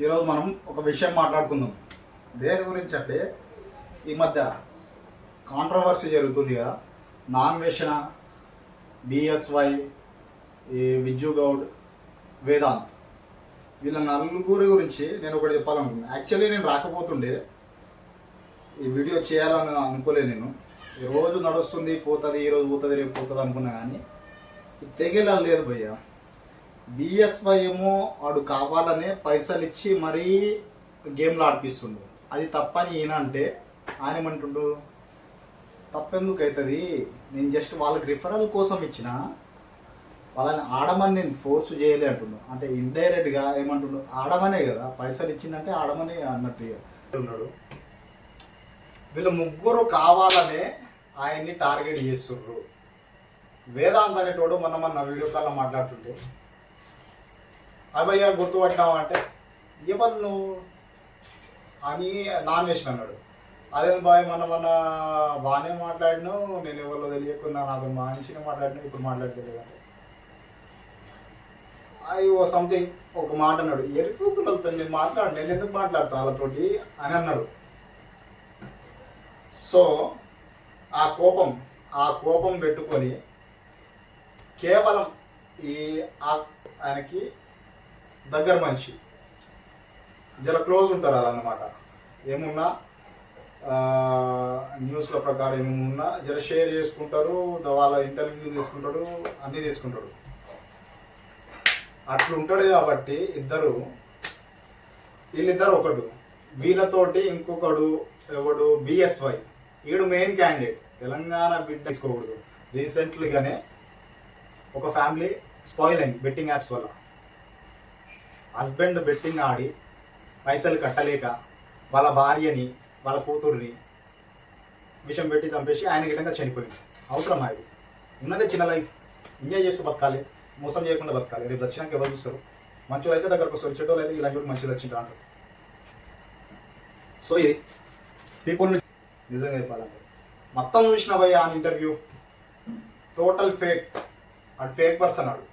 ఈరోజు మనం ఒక విషయం మాట్లాడుకుందాం. దేని గురించి అంటే ఈ మధ్య కాంట్రవర్సీ జరుగుతుంది కదా, నాన్వేషణ, బిఎస్వై, ఈ విజ్జు గౌడ్, వేదాంత్, వీళ్ళ నలుగురి గురించి నేను ఒకటి చెప్పాలనుకున్నాను. యాక్చువల్లీ నేను రాకపోతుండే, ఈ వీడియో చేయాలని అనుకోలేదు. నేను రోజు నడుస్తుంది, పోతుంది, ఈరోజు పోతుంది, రేపు పోతుంది అనుకున్నా, కానీ తెగేలా లేదు భయ్య. బిఎస్వై ఏమో వాడు కావాలనే పైసలు ఇచ్చి మరీ గేమ్లో ఆడిపిస్తుండు. అది తప్పని ఈయన అంటే ఆయన ఏమంటుండు, తప్పెందుకు అవుతుంది, నేను జస్ట్ వాళ్ళకి రిఫరల్ కోసం ఇచ్చిన, వాళ్ళని ఆడమని నేను ఫోర్స్ చేయలే అంటుండు. అంటే ఇండైరెక్ట్గా ఏమంటుండు, ఆడమనే కదా, పైసలు ఇచ్చిందంటే ఆడమని అన్నట్టు ఉన్నాడు. వీళ్ళు ముగ్గురు కావాలనే ఆయన్ని టార్గెట్ చేస్తుండ్రు. వేదాంత్ అనేటోడు మన వీడియో కాల్లో మాట్లాడుతుంటే, అభయ్య గుర్తుపట్టినావు అంటే, ఎవరు నువ్వు అని నాన్వేషన్ అన్నాడు. అదే బాయ్ మన బాగానే మాట్లాడినావు, నేను ఎవరిలో తెలియకుండా నాకు మంచిగా మాట్లాడినా, ఇప్పుడు మాట్లాడలేదంటే అవి ఓ సంథింగ్ ఒక మాట అన్నాడు. ఎరుపులతో నేను మాట్లాడు, నేను ఎందుకు మాట్లాడతా వాళ్ళతోటి అని అన్నాడు. సో ఆ కోపం పెట్టుకొని కేవలం ఈ ఆయనకి దగ్గర మనిషి, జర క్లోజ్ ఉంటారు అదన్నమాట. ఏమున్నా న్యూస్ల ప్రకారం ఏమున్నా జర షేర్ చేసుకుంటారు, వాళ్ళ ఇంటర్వ్యూ తీసుకుంటాడు, అన్నీ తీసుకుంటాడు. అట్లుంటాడు కాబట్టి వీళ్ళిద్దరు ఒకడు. వీళ్ళతోటి ఇంకొకడు ఎవడు, బిఎస్వై, వీడు మెయిన్ క్యాండిడేట్. తెలంగాణ బిడ్డ తీసుకోకూడదు. రీసెంట్లీగానే ఒక ఫ్యామిలీ స్పాయిల్ అయింది బెట్టింగ్ యాప్స్ వల్ల. హస్బెండ్ బెట్టింగ్ ఆడి పైసలు కట్టలేక వాళ్ళ భార్యని, వాళ్ళ కూతుర్ని విషం పెట్టి చంపేసి ఆయన గిట్టంగా చనిపోయింది. అవసరమా? ఇది ఉన్నదే చిన్న లైఫ్, ఎంజాయ్ చేస్తూ బతకాలి, మోసం చేయకుండా బతకాలి. రేపు వచ్చినాక ఎవరు చూస్తారు? మంచోళ్ళు అయితే దగ్గరకు వస్తారు, చెడ్డోళ్ళు అయితే ఇలాంటి మంచిగా వచ్చింటారు అంటారు. సో ఇది పీపుల్ నిజంగా చెప్పాలంటే మొత్తం చూసిన పోయి ఆ ఇంటర్వ్యూ టోటల్ ఫేక్. అటు ఫేక్ పర్సన్ అన్నాడు.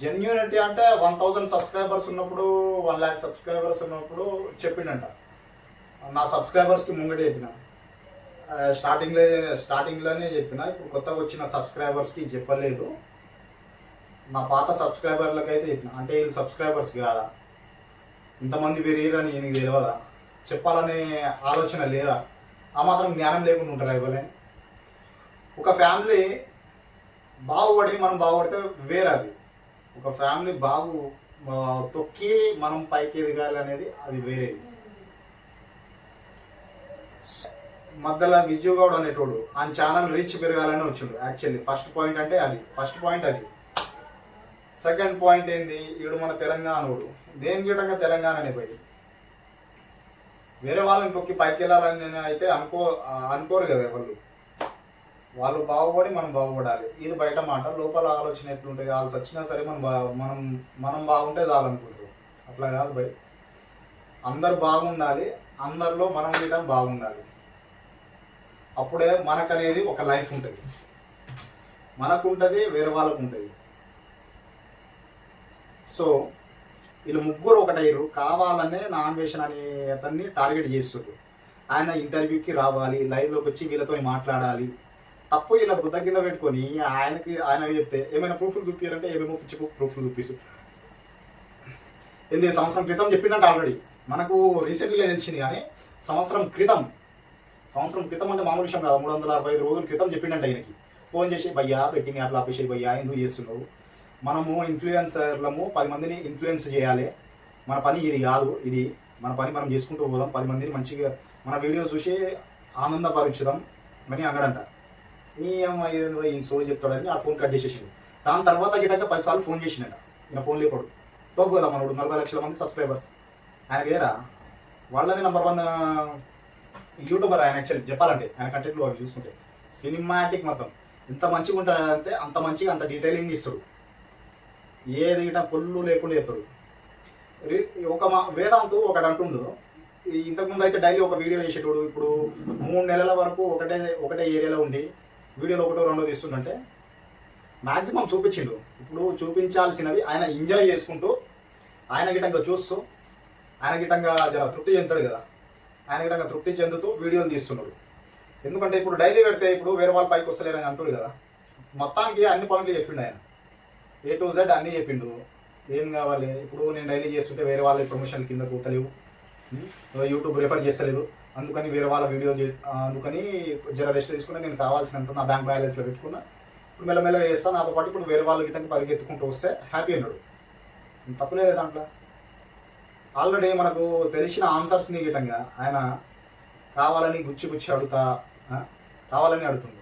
జెన్యూనిటీ అంటే 1000 సబ్స్క్రైబర్స్ ఉన్నప్పుడు, 1 lakh సబ్స్క్రైబర్స్ ఉన్నప్పుడు చెప్పిండంట. నా సబ్స్క్రైబర్స్కి ముంగడే చెప్పిన, స్టార్టింగ్లోనే చెప్పిన. ఇప్పుడు కొత్తగా వచ్చిన సబ్స్క్రైబర్స్కి చెప్పలేదు, నా పాత సబ్స్క్రైబర్లకు అయితే చెప్పిన. అంటే వీళ్ళు సబ్స్క్రైబర్స్ కాదా, ఇంతమంది పెరిగిరని ఈయనకి తెలియదా, చెప్పాలనే ఆలోచన లేదా, ఆ మాత్రం జ్ఞానం లేకుండా ఉంటారు ఇవ్వలే. ఒక ఫ్యామిలీ బాగుపడి మనం బాగుపడితే వేరేది. ఒక ఫ్యామిలీ తొక్కి మనం పైకి ఎదగాలి అనేది అది వేరేది. మధ్యలో విజ్జు గౌడ్ అనేటోడు ఆయన ఛానల్ రీచ్ పెరగాలని వచ్చిండు. యాక్చువల్లీ ఫస్ట్ పాయింట్ అది. సెకండ్ పాయింట్ ఏంది, ఈడు మన తెలంగాణోడు. దేని గిటంగా తెలంగాణనే పోయి వేరే వాళ్ళని తొక్కి పైకి వెళ్ళాలని అయితే అనుకోరు కదా వాళ్ళు బాగుపడి మనం బాగుపడాలి. ఇది బయట మాట, లోపల ఆలోచన ఎట్లుంటుంది, వాళ్ళు వచ్చినా సరే మనం బాగుంటే చాలనుకుంటారు. అట్లా కాదు భయ్, అందరు బాగుండాలి, అందరిలో మనం కూడా బాగుండాలి. అప్పుడే మనకనేది ఒక లైఫ్ ఉంటుంది, మనకు ఉంటుంది, వేరే వాళ్ళకు ఉంటుంది. సో వీళ్ళు ముగ్గురు ఒకటయ్యారు, కావాలనే నాన్వేషన్ అనే అతన్ని టార్గెట్ చేస్తున్నారు. ఆయన ఇంటర్వ్యూకి రావాలి, లైవ్లోకి వచ్చి వీళ్ళతో మాట్లాడాలి. తప్పు ఇలా బుద్ధ కింద పెట్టుకొని ఆయన చెప్తే ఏమైనా ప్రూఫ్లు చూపించారంటే ఏమేమో పిచ్చి ప్రూఫ్లు చూపిస్తూ ఏంది, సంవత్సరం క్రితం చెప్పిందంటే ఆల్రెడీ మనకు రీసెంట్గా తెలిసింది. కానీ సంవత్సరం క్రితం అంటే మామూలు విషయం కాదు, 365 రోజుల క్రితం చెప్పిండంట ఆయనకి. ఫోన్ చేసి, భయ్యా బెట్టింగ్ యాప్లో ఆపేసి, భయ్యా ఎందుకు చేస్తున్నావు, మనము ఇన్ఫ్లుయెన్సర్లము 10 మందిని ఇన్ఫ్లుయెన్స్ చేయాలి, మన పని ఇది కాదు, ఇది మన పని మనం చేసుకుంటూ పోదాం, 10 మందిని మంచిగా మన వీడియో చూసి ఆనందపరుచుదాం అని అన్నాడంట. ఈయన సోల్ చెప్తాడని ఆ ఫోన్ కట్ చేసేసిండు. దాని తర్వాత గిట్టక 10 సార్లు ఫోన్ చేసిండట. ఈయన ఫోన్ లేపాడు. తోపుదా మనోడు 40 లక్షల మంది సబ్స్క్రైబర్స్, ఆయన వేరా వాళ్ళని #1 యూట్యూబర్ ఆయన. యాక్చువల్లీ చెప్పాలంటే ఆయన కంటెంట్లు అవి చూసుకుంటే సినిమాటిక్ మొత్తం ఎంత మంచిగా ఉంటాడంటే అంత మంచిగా, అంత డీటెయిలింగ్ ఇస్తాడు, ఏది గిట్ట పొల్లు లేకుండా చెప్తాడు. వేదాంతు ఒకటి అంటుండు, ఇంతకుముందు అయితే డైలీ ఒక వీడియో చేసేటోడు, ఇప్పుడు 3 నెలల వరకు ఒకటే ఏరియాలో ఉండి వీడియోలో 1-2 తీస్తుంటే మ్యాక్సిమం చూపించిండు. ఇప్పుడు చూపించాల్సినవి ఆయన ఎంజాయ్ చేసుకుంటూ, ఆయన గిట్ట చూస్తూ ఆయన గిట్టంగా జర తృప్తి చెందుతాడు కదా, ఆయన గిట్టంగా తృప్తి చెందుతూ వీడియోలు తీస్తున్నాడు. ఎందుకంటే ఇప్పుడు డైలీ పెడితే ఇప్పుడు వేరే వాళ్ళ పైకి వస్తలేరని అంటారు కదా, మొత్తానికి అన్ని పాయింట్లు చెప్పిండు ఆయన, A to Z అన్నీ చెప్పిండు. ఏం కావాలి ఇప్పుడు నేను డైలీ చేస్తుంటే వేరే వాళ్ళ ప్రమోషన్ కింద పోతలేవు, యూట్యూబ్ రిఫర్ చేస్తలేదు, అందుకని వేరే వాళ్ళ వీడియో అందుకని జర రెస్ట్ తీసుకుని నేను కావాల్సినంత నా బ్యాంక్ బ్యాలెన్స్లో పెట్టుకున్నా, ఇప్పుడు మెల్లమెల్ల చేస్తాను, నాతో పాటు ఇప్పుడు వేరే వాళ్ళ గిట్టంగా పరిగెత్తుకుంటూ వస్తే హ్యాపీ అన్నాడు. తప్పులేదు దాంట్లో. ఆల్రెడీ మనకు తెలిసిన ఆన్సర్స్ని గిట్టంగా ఆయన కావాలని గుచ్చి గుచ్చి అడుగుతా కావాలని అడుగుతుంది.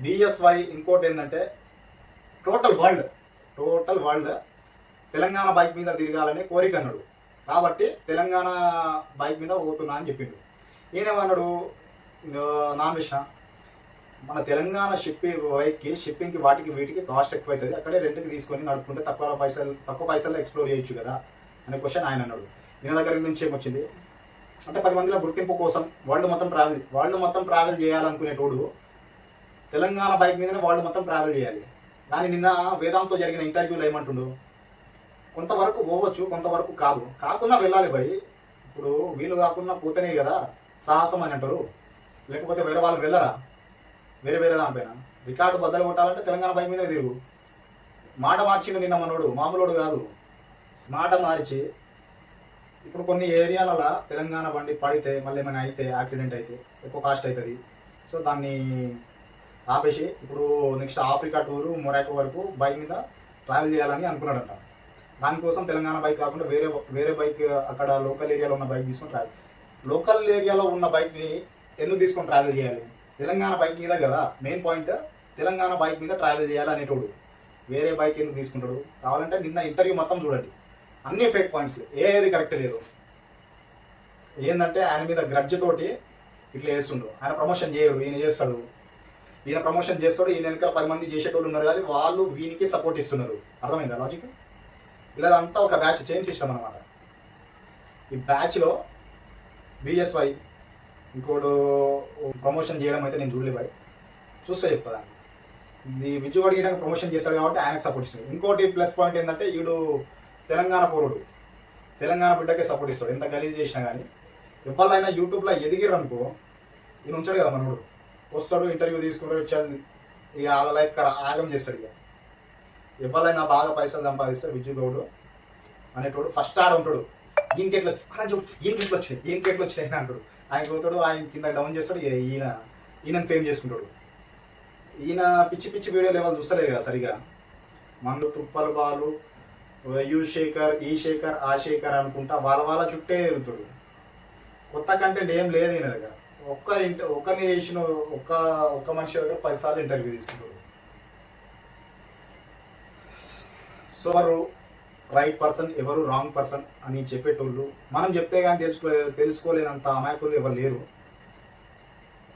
BSY ఇంకోటి ఏంటంటే టోటల్ వరల్డ్ తెలంగాణ బైక్ మీద తిరగాలని కోరిక అన్నాడు, కాబట్టి తెలంగాణ బైక్ మీద పోతున్నా అని చెప్పిండు. ఈయనేమన్నాడు, నాన్ విష మన తెలంగాణ షిప్పింగ్కి వాటికి వీటికి కాస్ట్ ఎక్కువ అవుతుంది, అక్కడే రెంట్కి తీసుకొని నడుపుకుంటే తక్కువ పైసల్లో ఎక్స్ప్లోర్ చేయొచ్చు కదా అనే క్వశ్చన్ ఆయన అన్నాడు. ఈయన దగ్గర నుంచి ఏమొచ్చింది అంటే 10 మందిలో గుర్తింపు కోసం వరల్డ్ మొత్తం ట్రావెల్ చేయాలనుకునేటోడు తెలంగాణ బైక్ మీదనే వరల్డ్ మొత్తం ట్రావెల్ చేయాలి. కానీ నిన్న వేదాంతో జరిగిన ఇంటర్వ్యూలో ఏమంటుండు, కొంతవరకు పోవచ్చు కొంతవరకు కాకుండా వెళ్ళాలి భయ్, ఇప్పుడు వీళ్ళు కాకుండా పోతేనే కదా సాహసం అని అంటారు, లేకపోతే వేరే వాళ్ళు వెళ్ళరా వేరే దానిపైన. రికార్డు బద్దలు కొట్టాలంటే తెలంగాణ బైక్ మీదనే తిరుగు. మాట మార్చిండు నిన్న మనోడు, మామూలుడు కాదు, మాట మార్చి ఇప్పుడు కొన్ని ఏరియాలలో తెలంగాణ బండి పడితే మళ్ళీ ఏమైనా అయితే యాక్సిడెంట్ అయితే ఎక్కువ కాస్ట్ అవుతుంది, సో దాన్ని ఆపేసి ఇప్పుడు నెక్స్ట్ ఆఫ్రికా టూరు మొరాకో వరకు బైక్ మీద ట్రావెల్ చేయాలని అనుకున్నాడంట. దానికోసం తెలంగాణ బైక్ కాకుండా వేరే బైక్ అక్కడ లోకల్ ఏరియాలో ఉన్న బైక్ తీసుకొని లోకల్ ఏరియాలో ఉన్న బైక్ని ఎందుకు తీసుకొని ట్రావెల్ చేయాలి, తెలంగాణ బైక్ మీద కదా మెయిన్ పాయింట్, తెలంగాణ బైక్ మీద ట్రావెల్ చేయాలి అనేటోడు వేరే బైక్ ఎందుకు తీసుకుంటాడు. కావాలంటే నిన్న ఇంటర్వ్యూ మొత్తం చూడండి, అన్ని ఫేక్ పాయింట్స్, ఏది కరెక్ట్ లేదు. ఏంటంటే ఆయన మీద గ్రడ్జ్ తోటి ఇట్లా చేస్తుండు, ఆయన ప్రమోషన్ చేయడు, ఈయన చేస్తాడు, ఈయన ప్రమోషన్ చేస్తాడు, ఈయన వెనక 10 మంది చేసేటోళ్ళు ఉన్నారు కానీ వాళ్ళు వీనికి సపోర్ట్ ఇస్తున్నారు. అర్థమైందా లాజిక్? ఇలా అంతా ఒక బ్యాచ్ చైన్ సిస్టమ్ అనమాట. ఈ బ్యాచ్లో BSY ఇంకోడు ప్రమోషన్ చేయడం అయితే నేను చూడలే బాయ్, చూస్తే చెప్తా. ఇది విజయవాడ గీయడానికి ప్రమోషన్ చేస్తాడు కాబట్టి ఆయనకు సపోర్ట్ ఇస్తాడు. ఇంకోటి ప్లస్ పాయింట్ ఏంటంటే వీడు తెలంగాణ పౌరుడు, తెలంగాణ బిడ్డకే సపోర్ట్ ఇస్తాడు. ఎంత గలీజ్ చేసినా కానీ ఎవరైనా యూట్యూబ్లో ఎదిగిరు అనుకో, ఈయన ఉంచాడు కదా మనోడు, వస్తాడు ఇంటర్వ్యూ తీసుకుంటాడు, వచ్చాడు ఇక వాళ్ళ లైఫ్ ఆగం చేస్తాడు. ఇక ఎవరైనా బాగా పైసలు సంపాదిస్తాడు విజయ్ గౌడ్ అనేటోడు ఫస్ట్ ఆడ ఉంటాడు, ఈయనకెట్లు వచ్చినాయి అంటాడు, ఆయన పోతాడు, ఆయన కింద డౌన్ చేస్తాడు, ఈయనని ఫేమ్ చేసుకుంటాడు. ఈయన పిచ్చి వీడియోలు ఎవరు చూస్తలేరు కదా సరిగా, మండు తుప్పలు బాలు శేఖర్ ఈ శేఖర్ ఆ శేఖర్ అనుకుంటా వాళ్ళ చుట్టే వెళ్తాడు. కొత్త కంటెంట్ ఏం లేదు ఈయన దగ్గర. ఒక్కరిని చేసిన ఒక్క మనిషి దగ్గర 10 సార్లు ఇంటర్వ్యూ తీసుకుంటాడు. సో ఎవరు రైట్ పర్సన్ ఎవరు రాంగ్ పర్సన్ అని చెప్పేటోళ్ళు మనం చెప్తే కానీ తెలుసుకోలేనంత అమాయకులు ఎవరు లేరు.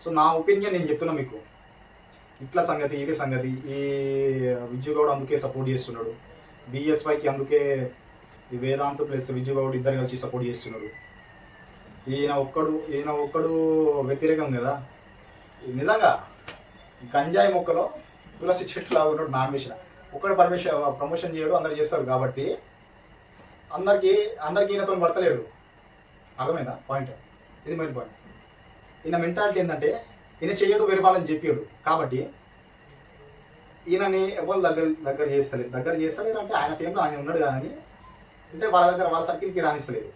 సో నా ఒపీనియన్ నేను చెప్తున్నా మీకు, ఇట్లా సంగతి ఇది సంగతి. ఈ విజయ్ గౌడ్ అందుకే సపోర్ట్ చేస్తున్నాడు, BSYకి అందుకే ఈ వేదాంత్ ప్లస్ విజయ్ గౌడ్ ఇద్దరు కలిసి సపోర్ట్ చేస్తున్నాడు. ఈయన ఒక్కడు వ్యతిరేకం కదా. నిజంగా గంజాయి మొక్కలో తులసి చెట్లు లాగా ఉన్నాడు నాన్ విషయం. ఒక్కడు ప్రమోషన్ చేయడు, అందరు చేస్తారు కాబట్టి అందరికీ ఈయనతో పడతలేడు. అర్థమైందా పాయింట్? ఇది మెయిన్ పాయింట్. ఈయన మెంటాలిటీ ఏంటంటే ఈయన చేయడు వేరే వాళ్ళని చెప్పాడు కాబట్టి ఈయనని ఎవరు దగ్గర చేస్తలేరు అంటే ఆయన ఫేమ్లో ఆయన ఉన్నాడు కానీ అంటే వాళ్ళ సర్కిల్కి రాణిస్తలేదు.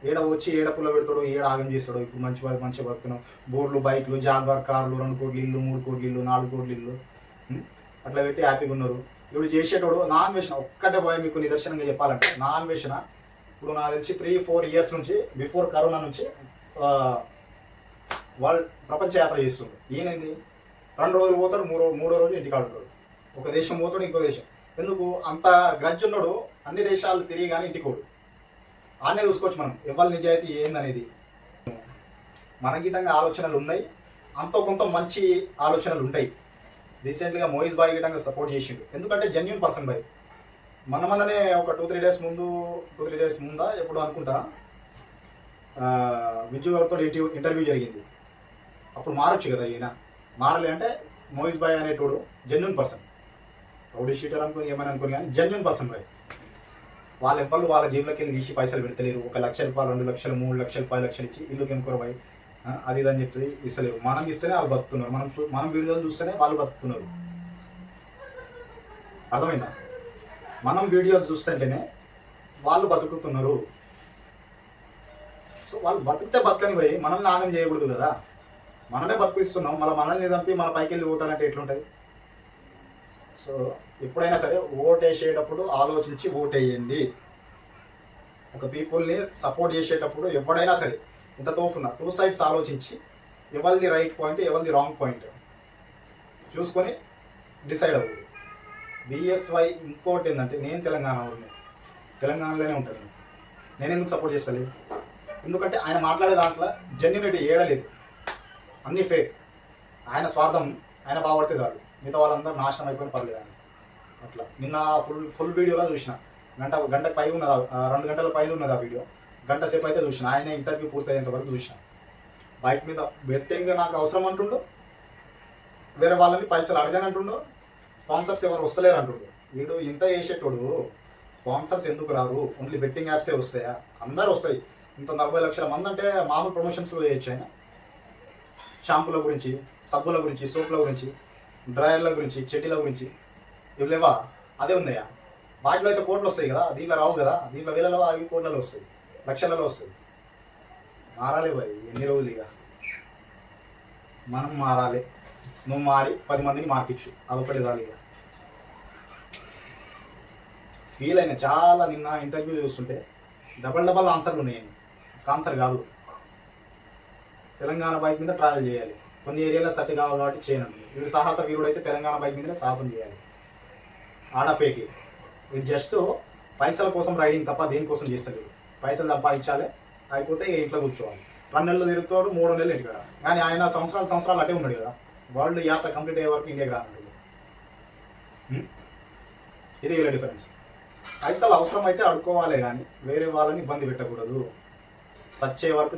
ఏడ పుల్ల పెడతాడు, ఏడ ఆగం చేస్తాడు. ఇప్పుడు మంచిగా బతుకున్నాం, బోర్డులు బైక్లు జాగ్వార్ కార్లు 2 కోట్ల ఇల్లు 3 కోట్ల ఇల్లు 4 కోట్ల ఇల్లు అట్లా పెట్టి హ్యాపీగా ఉన్నారు. ఇప్పుడు చేసేటోడు నాన్ వేషణ ఒక్కటే పోయి మీకు నిదర్శనంగా చెప్పాలంటే నాన్ వేషణ ఇప్పుడు నాకు తెలిసి 3-4 ఇయర్స్ నుంచి బిఫోర్ కరోనా నుంచి వాళ్ళు ప్రపంచ యాత్ర చేస్తుండ్రు. ఈయనంది 2 రోజులు పోతాడు, మూడో రోజు ఇంటికి ఆడుతాడు. ఒక దేశం పోతాడు, ఇంకో దేశం. ఎందుకు అంత గ్రడ్జ్ ఉన్నాడు, అన్ని దేశాలు తిరిగి కానీ ఇంటికోడు. ఆడనే చూసుకోవచ్చు మనం ఎవరి నిజాయితీ ఏందనేది. మన గిట్టంగా ఆలోచనలు ఉన్నాయి, అంత కొంత మంచి ఆలోచనలు ఉంటాయి. రీసెంట్గా మోయిజ్ బాయ్ గిట్టంగా సపోర్ట్ చేసిండు, ఎందుకంటే జెన్యూన్ పర్సన్ బాయ్. మననే ఒక 2-3 డేస్ ముందా ఎప్పుడు అనుకుంటా విజయ్ గౌడ్తో ఇంటర్వ్యూ జరిగింది. అప్పుడు మారొచ్చు కదా, ఈయన మారలే అంటే మోయిజ్ బాయ్ అనేటోడు జెన్యూన్ పర్సన్. రౌడీ షీటర్ అనుకుని ఏమైనా అనుకుని కానీ జెన్యూన్ పర్సన్ బాయ్. వాళ్ళ జేబులోకి వెళ్ళి తీసి పైసలు పెడతలేరు. 1,00,000 రూపాయలు, 2 లక్షలు, 3 లక్షలు, 10 లక్షలు ఇచ్చి ఇల్లుకి ఎన్నుకోరబాయి అది ఇది అని చెప్పి ఇస్తలేరు. మనం ఇస్తేనే వాళ్ళు బతుకుతున్నారు. మనం వీడియోలు చూస్తేనే వాళ్ళు బతుకుతున్నారు. అర్థమైందా? మనం వీడియోస్ చూస్తుంటేనే వాళ్ళు బతుకుతున్నారు. సో వాళ్ళు బతుకుతే బతకని పోయి మనల్ని ఆగం చేయకూడదు కదా. మనమే బతుకుస్తున్నాం, మనల్ని చంపి మన పైకి వెళ్ళి పోతాడంటే ఎట్లుంటుంది? సో ఎప్పుడైనా సరే ఓటేసేటప్పుడు ఆలోచించి ఓటేయండి. ఒక పీపుల్ని సపోర్ట్ చేసేటప్పుడు ఎప్పుడైనా సరే ఇంత తోపున 2 సైడ్స్ ఆలోచించి ఎవరిది రైట్ పాయింట్, ఎవరిది రాంగ్ పాయింట్ చూసుకొని డిసైడ్ అవ్వదు. బిఎస్వై ఇంకోటి ఏంటంటే, నేను తెలంగాణలోనే ఉంటాను. నేను ఎందుకు సపోర్ట్ చేస్తాను? ఎందుకంటే ఆయన మాట్లాడే దాంట్లో జెన్యునిటీ ఏడలేదు, అన్నీ ఫేక్. ఆయన స్వార్థం ఆయన బాగుపడితే చాలు, మిగతా వాళ్ళందరూ నాశనం అయిపోయిన పర్లేదు ఆయన. అట్లా నిన్న ఫుల్ వీడియోలో చూసిన, గంటకు పైన ఉన్నది, 2 గంటల పైన ఉన్నది ఆ వీడియో. గంట సేపు అయితే చూసిన. ఆయన ఇంటర్వ్యూ పూర్తయ్యేంత వరకు చూసిన. బైక్ మీద బెట్టింగ్ నాకు అవసరం అంటుండో, వేరే వాళ్ళని పైసలు అడగనంటుండో, స్పాన్సర్స్ ఎవరు వస్తలేరు అంటుండో. వీడు ఇంత చేసేటోడు స్పాన్సర్స్ ఎందుకు రారు? ఓన్లీ బెట్టింగ్ యాప్సే వస్తాయా? అందరూ వస్తాయి. ఇంత 40 లక్షల మంది అంటే మామూలు ప్రమోషన్స్లో చేయొచ్చు ఆయన. షాంపూల గురించి, సబ్బుల గురించి, సోపుల గురించి, డ్రైయర్ల గురించి, చెట్టీల గురించి ఇవి లేవా? అదే ఉన్నాయా? వాటిలో అయితే కోట్లు వస్తాయి కదా, దీంట్లో రావు కదా. దీంట్లో వేలలో అవి కోట్లలో వస్తాయి, లక్షలలో వస్తాయి. మారాలి భయ్, ఎన్ని రోజులు ఇక మనం మారాలి. నువ్వు మారి 10 మందిని మార్పించు, అదొకటి చాలు ఇక. ఫీల్ అయినా చాలా. నిన్న ఇంటర్వ్యూ చూస్తుంటే డబల్ ఆన్సర్లు ఉన్నాయి. ఆన్సర్ కాదు, తెలంగాణ బైక్ మీద ట్రావెల్ చేయాలి, కొన్ని ఏరియాలో సెట్ కావాలి కాబట్టి చేయనండి. వీడు సాహస వీరుడు అయితే తెలంగాణ బైక్ మీదనే సాహసం చేయాలి. ఆడఫేకి వీడు జస్ట్ పైసల కోసం రైడింగ్ తప్ప దేనికోసం చేస్తాడు. పైసలు సంపాదించాలి, అయిపోతే ఇంట్లో కూర్చోవాలి. 2 నెలలు తిరుగుతాడు, 3 నెలలు ఇంటికాడ. కానీ ఆయన సంవత్సరాలు అటే ఉన్నాడు కదా. వరల్డ్ యాత్ర కంప్లీట్ అయ్యే వరకు ఇండియాకి రానుంటుంది. ఇది వీళ్ళ డిఫరెన్స్. పైసలు అవసరం అయితే అడుకోవాలి, కానీ వేరే వాళ్ళని ఇబ్బంది పెట్టకూడదు. సచ్చే వరకు